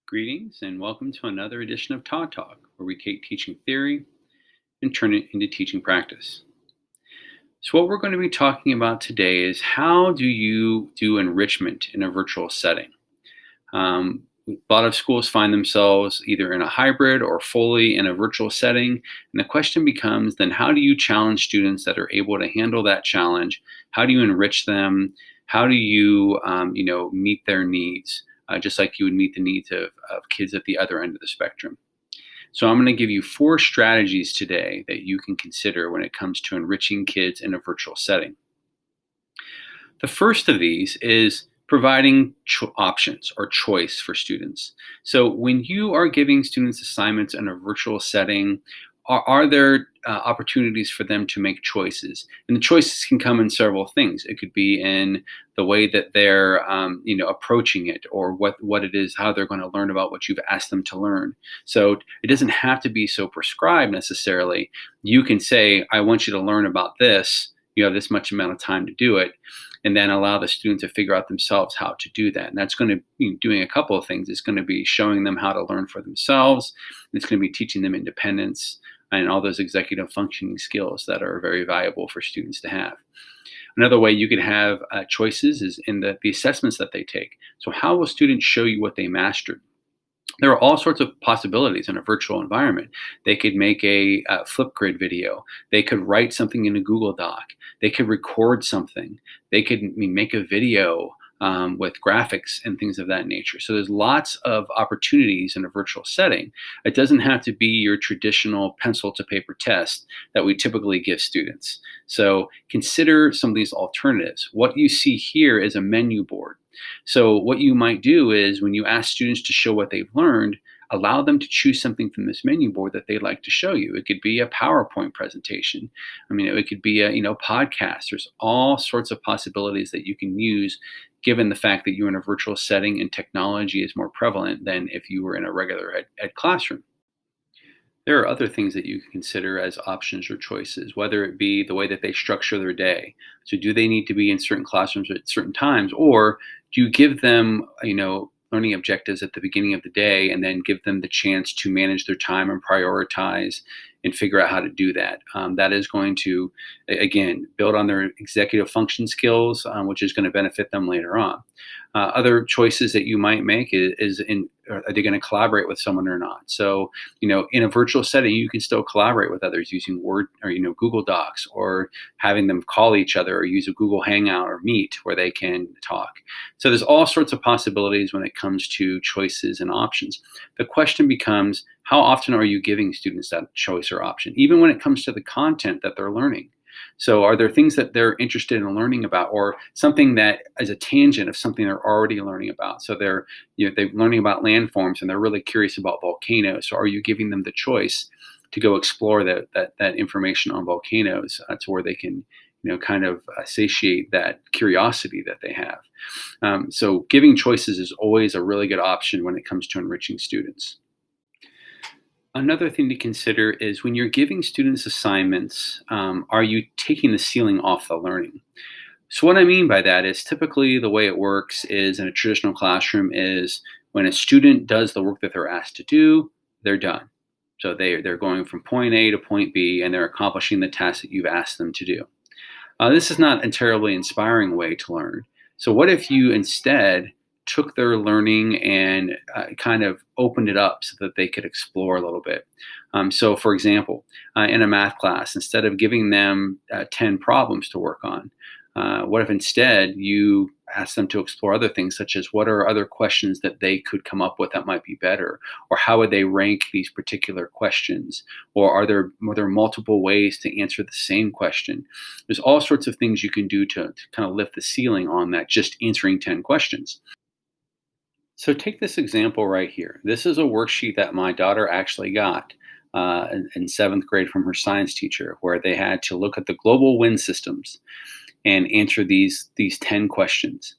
Greetings and welcome to another edition of Todd Talk, where we take teaching theory and turn it into teaching practice. So, what we're going to be talking about today is how do you do enrichment in a virtual setting? A lot of schools find themselves either in a hybrid or fully in a virtual setting. And the question becomes then how do you challenge students that are able to handle that challenge? How do you enrich them? How do you, meet their needs, just like you would meet the needs of kids at the other end of the spectrum? So I'm going to give you 4 strategies today that you can consider when it comes to enriching kids in a virtual setting. The first of these is providing options or choice for students. So when you are giving students assignments in a virtual setting, are there opportunities for them to make choices? And the choices can come in several things. It could be in the way that they're, approaching it, or what it is, how they're going to learn about what you've asked them to learn. So it doesn't have to be so prescribed necessarily. You can say, "I want you to learn about this. You have this much amount of time to do it," and then allow the student to figure out themselves how to do that. And that's going to be doing a couple of things. It's going to be showing them how to learn for themselves. It's going to be teaching them independence and all those executive functioning skills that are very valuable for students to have. Another way you could have choices is in the assessments that they take. So how will students show you what they mastered? There are all sorts of possibilities in a virtual environment. They could make a Flipgrid video. They could write something in a Google Doc. They could record something. They could make a video with graphics and things of that nature. So there's lots of opportunities in a virtual setting. It doesn't have to be your traditional pencil to paper test that we typically give students. So consider some of these alternatives. What you see here is a menu board. So what you might do is when you ask students to show what they've learned, allow them to choose something from this menu board that they'd like to show you. It could be a PowerPoint presentation. It could be a podcast. There's all sorts of possibilities that you can use given the fact that you're in a virtual setting and technology is more prevalent than if you were in a regular ed classroom. There are other things that you can consider as options or choices, whether it be the way that they structure their day. So do they need to be in certain classrooms at certain times, or do you give them, learning objectives at the beginning of the day and then give them the chance to manage their time and prioritize and figure out how to do that? That is going to, again, build on their executive function skills, which is going to benefit them later on. Other choices that you might make is are they going to collaborate with someone or not? So, in a virtual setting, you can still collaborate with others using Word or, Google Docs, or having them call each other or use a Google Hangout or Meet where they can talk. So there's all sorts of possibilities when it comes to choices and options. The question becomes, how often are you giving students that choice or option, even when it comes to the content that they're learning? So are there things that they're interested in learning about, or something that is a tangent of something they're already learning about? So they're learning about landforms and they're really curious about volcanoes. So are you giving them the choice to go explore that information on volcanoes to where they can kind of satiate that curiosity that they have? So giving choices is always a really good option when it comes to enriching students. Another thing to consider is when you're giving students assignments, are you taking the ceiling off the learning? So what I mean by that is typically the way it works is in a traditional classroom is when a student does the work that they're asked to do, they're done. So they're going from point A to point B and they're accomplishing the task that you've asked them to do. This is not a terribly inspiring way to learn. So what if you instead took their learning and kind of opened it up so that they could explore a little bit? So for example, in a math class, instead of giving them 10 problems to work on, what if instead you ask them to explore other things, such as what are other questions that they could come up with that might be better? Or how would they rank these particular questions? Or are there multiple ways to answer the same question? There's all sorts of things you can do to kind of lift the ceiling on that, just answering 10 questions. So take this example right here. This is a worksheet that my daughter actually got in 7th grade from her science teacher, where they had to look at the global wind systems and answer these 10 questions.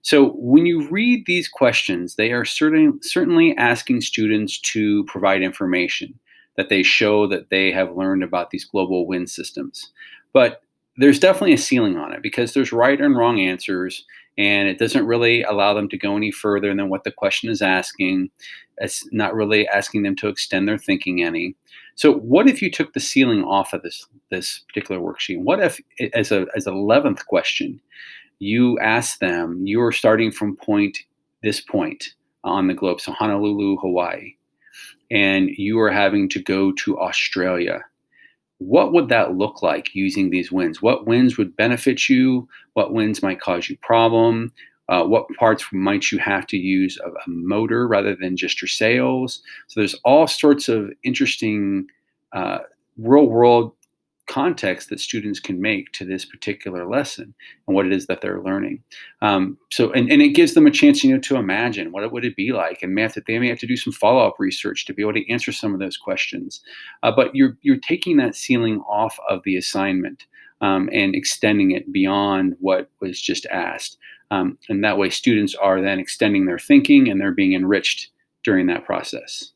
So when you read these questions, they are certainly asking students to provide information that they show that they have learned about these global wind systems. But there's definitely a ceiling on it because there's right and wrong answers, and it doesn't really allow them to go any further than what the question is asking. It's not really asking them to extend their thinking any. So what if you took the ceiling off of this particular worksheet? What if, as a 11th question, you ask them, you're starting from this point on the globe, so Honolulu, Hawaii, and you are having to go to Australia. What would that look like using these winds? What winds would benefit you? What winds might cause you problem? What parts might you have to use of a motor rather than just your sails? So there's all sorts of interesting uh, real world context that students can make to this particular lesson and what it is that they're learning. And it gives them a chance, to imagine what it would it be like, and they may have to do some follow up research to be able to answer some of those questions. But you're taking that ceiling off of the assignment and extending it beyond what was just asked. And that way, students are then extending their thinking and they're being enriched during that process.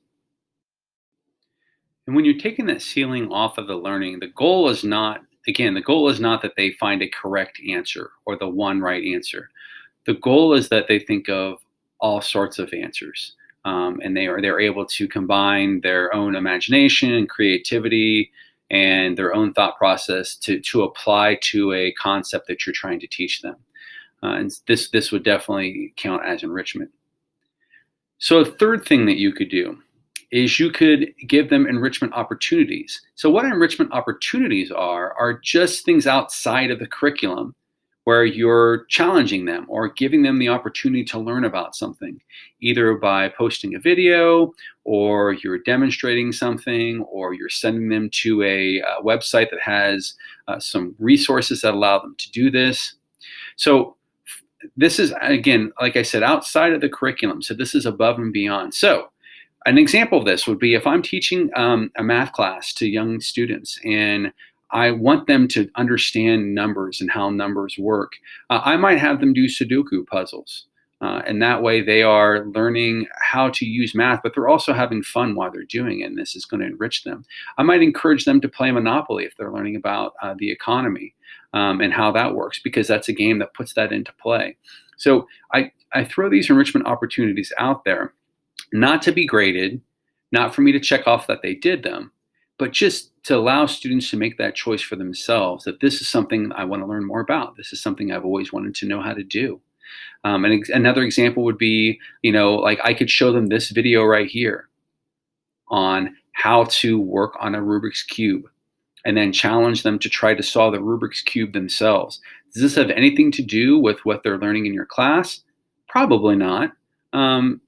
And when you're taking that ceiling off of the learning, the goal is not that they find a correct answer or the one right answer. The goal is that they think of all sorts of answers. And they're able to combine their own imagination and creativity and their own thought process to apply to a concept that you're trying to teach them. And this would definitely count as enrichment. So a third thing that you could do is you could give them enrichment opportunities. So what enrichment opportunities are just things outside of the curriculum where you're challenging them or giving them the opportunity to learn about something, either by posting a video or you're demonstrating something or you're sending them to a website that has some resources that allow them to do this. So this is, again, like I said, outside of the curriculum. So this is above and beyond. So an example of this would be if I'm teaching a math class to young students and I want them to understand numbers and how numbers work. I might have them do Sudoku puzzles. And that way they are learning how to use math, but they're also having fun while they're doing it. And this is going to enrich them. I might encourage them to play Monopoly if they're learning about the economy and how that works, because that's a game that puts that into play. So I throw these enrichment opportunities out there, not to be graded, not for me to check off that they did them, but just to allow students to make that choice for themselves, that this is something I want to learn more about. This is something I've always wanted to know how to do. Another example would be, like I could show them this video right here on how to work on a Rubik's Cube and then challenge them to try to solve the Rubik's Cube themselves. Does this have anything to do with what they're learning in your class? Probably not.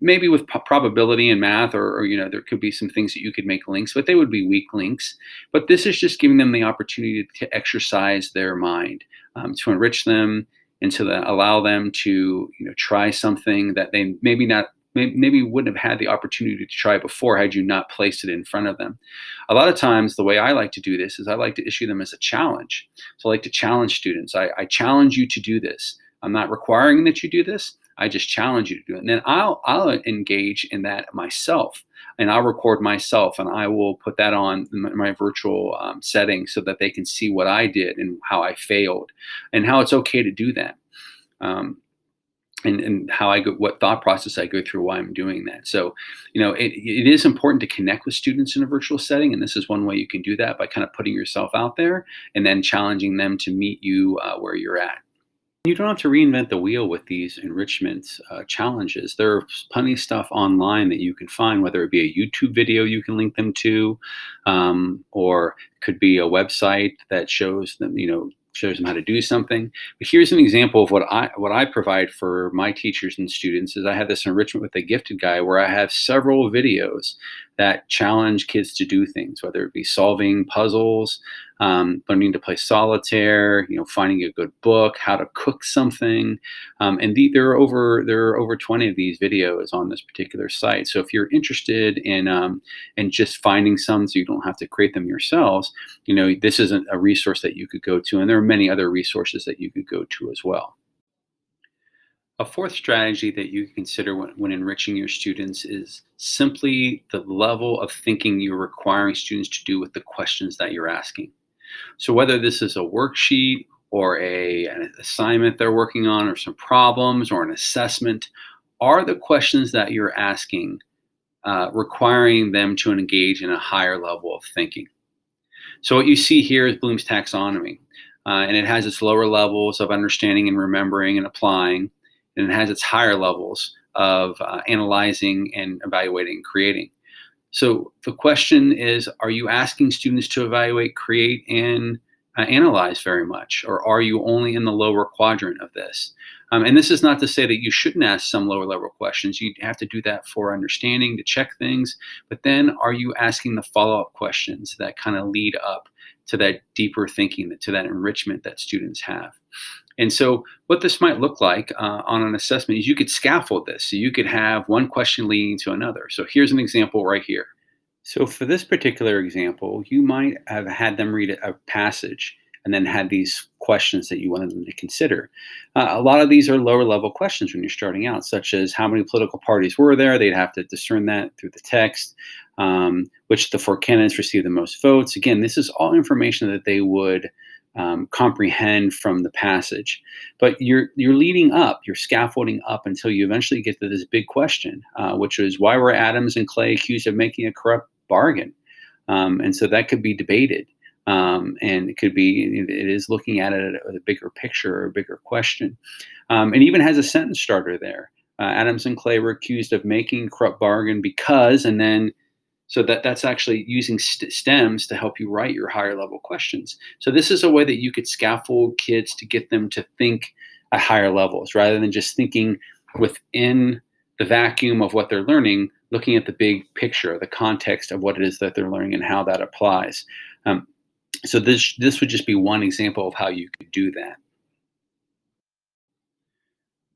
Maybe with probability and math, or there could be some things that you could make links, but they would be weak links. But this is just giving them the opportunity to exercise their mind, to enrich them, and to allow them to try something that they maybe wouldn't have had the opportunity to try before had you not placed it in front of them. A lot of times, the way I like to do this is I like to issue them as a challenge. So I like to challenge students. I challenge you to do this. I'm not requiring that you do this. I just challenge you to do it. And then I'll engage in that myself, and I'll record myself, and I will put that on my virtual setting so that they can see what I did and how I failed and how it's okay to do that. And how what thought process I go through while I'm doing that. So, it is important to connect with students in a virtual setting. And this is one way you can do that, by kind of putting yourself out there and then challenging them to meet you where you're at. You don't have to reinvent the wheel with these enrichment challenges. There's plenty of stuff online that you can find, whether it be a YouTube video you can link them to, or it could be a website that shows them how to do something. But here's an example of what I provide for my teachers and students. Is I have this enrichment with a gifted guy where I have several videos that challenge kids to do things, whether it be solving puzzles, learning to play solitaire, finding a good book, how to cook something. And there are over 20 of these videos on this particular site. So if you're interested in just finding some so you don't have to create them yourselves, this is a resource that you could go to. And there are many other resources that you could go to as well. A fourth strategy that you consider when enriching your students is simply the level of thinking you're requiring students to do with the questions that you're asking. So whether this is a worksheet or an assignment they're working on, or some problems, or an assessment? Are the questions that you're asking requiring them to engage in a higher level of thinking? So what you see here is Bloom's taxonomy, and it has its lower levels of understanding and remembering and applying, and it has its higher levels of analyzing and evaluating and creating. So the question is, are you asking students to evaluate, create, and analyze very much, or are you only in the lower quadrant of this? And this is not to say that you shouldn't ask some lower level questions. You have to do that for understanding, to check things. But then are you asking the follow up questions that kind of lead up to that deeper thinking, to that enrichment that students have? And so, what this might look like on an assessment is you could scaffold this. So, you could have one question leading to another. So, here's an example right here. So, for this particular example, you might have had them read a passage and then had these questions that you wanted them to consider. A lot of these are lower level questions when you're starting out, such as how many political parties were there? They'd have to discern that through the text. Which of the four candidates received the most votes? Again, this is all information that they would comprehend from the passage. But you're leading up, you're scaffolding up until you eventually get to this big question, which is, why were Adams and Clay accused of making a corrupt bargain? And so that could be debated. And it could be, it is looking at it at a bigger picture or a bigger question. And even has a sentence starter there. Adams and Clay were accused of making corrupt bargain because, and then, so that's actually using stems to help you write your higher level questions. So this is a way that you could scaffold kids to get them to think at higher levels rather than just thinking within the vacuum of what they're learning, looking at the big picture, the context of what it is that they're learning and how that applies. So this would just be one example of how you could do that.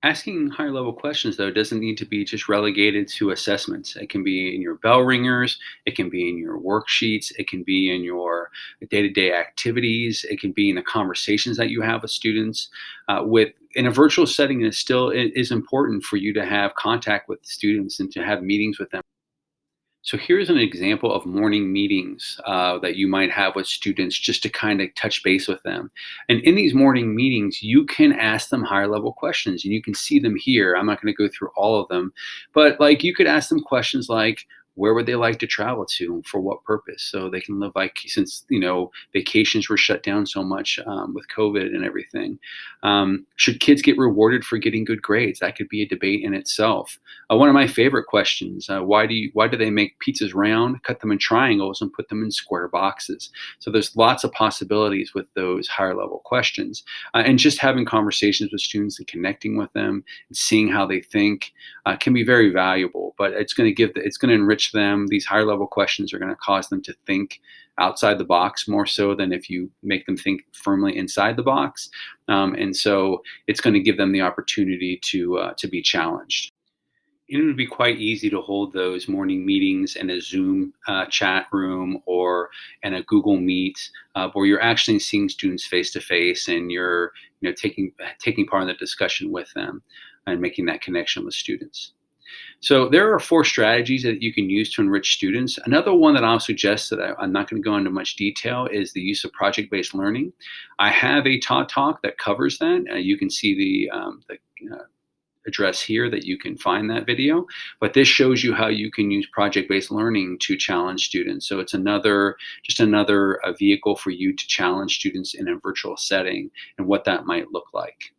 Asking higher level questions, though, doesn't need to be just relegated to assessments. It can be in your bell ringers, it can be in your worksheets, it can be in your day to day activities, it can be in the conversations that you have with students. With in a virtual setting, it is important for you to have contact with students and to have meetings with them. So here's an example of morning meetings that you might have with students just to kind of touch base with them. And in these morning meetings, you can ask them higher level questions and you can see them here. I'm not going to go through all of them, but like you could ask them questions like, where would they like to travel to and for what purpose? So they can live like, since, vacations were shut down so much with COVID and everything. Should kids get rewarded for getting good grades? That could be a debate in itself. One of my favorite questions, why do they make pizzas round, cut them in triangles, and put them in square boxes? So there's lots of possibilities with those higher level questions. And just having conversations with students and connecting with them and seeing how they think can be very valuable. But it's going to enrich them. These higher level questions are going to cause them to think outside the box more so than if you make them think firmly inside the box. And so it's going to give them the opportunity to be challenged. It would be quite easy to hold those morning meetings in a Zoom chat room or in a Google Meet, where you're actually seeing students face to face and you're taking part in the discussion with them and making that connection with students. So there are 4 strategies that you can use to enrich students. Another one that I'll suggest that I'm not going to go into much detail is the use of project-based learning. I have a Todd Talk that covers that. You can see the address here that you can find that video, but this shows you how you can use project-based learning to challenge students. So it's another vehicle for you to challenge students in a virtual setting and what that might look like.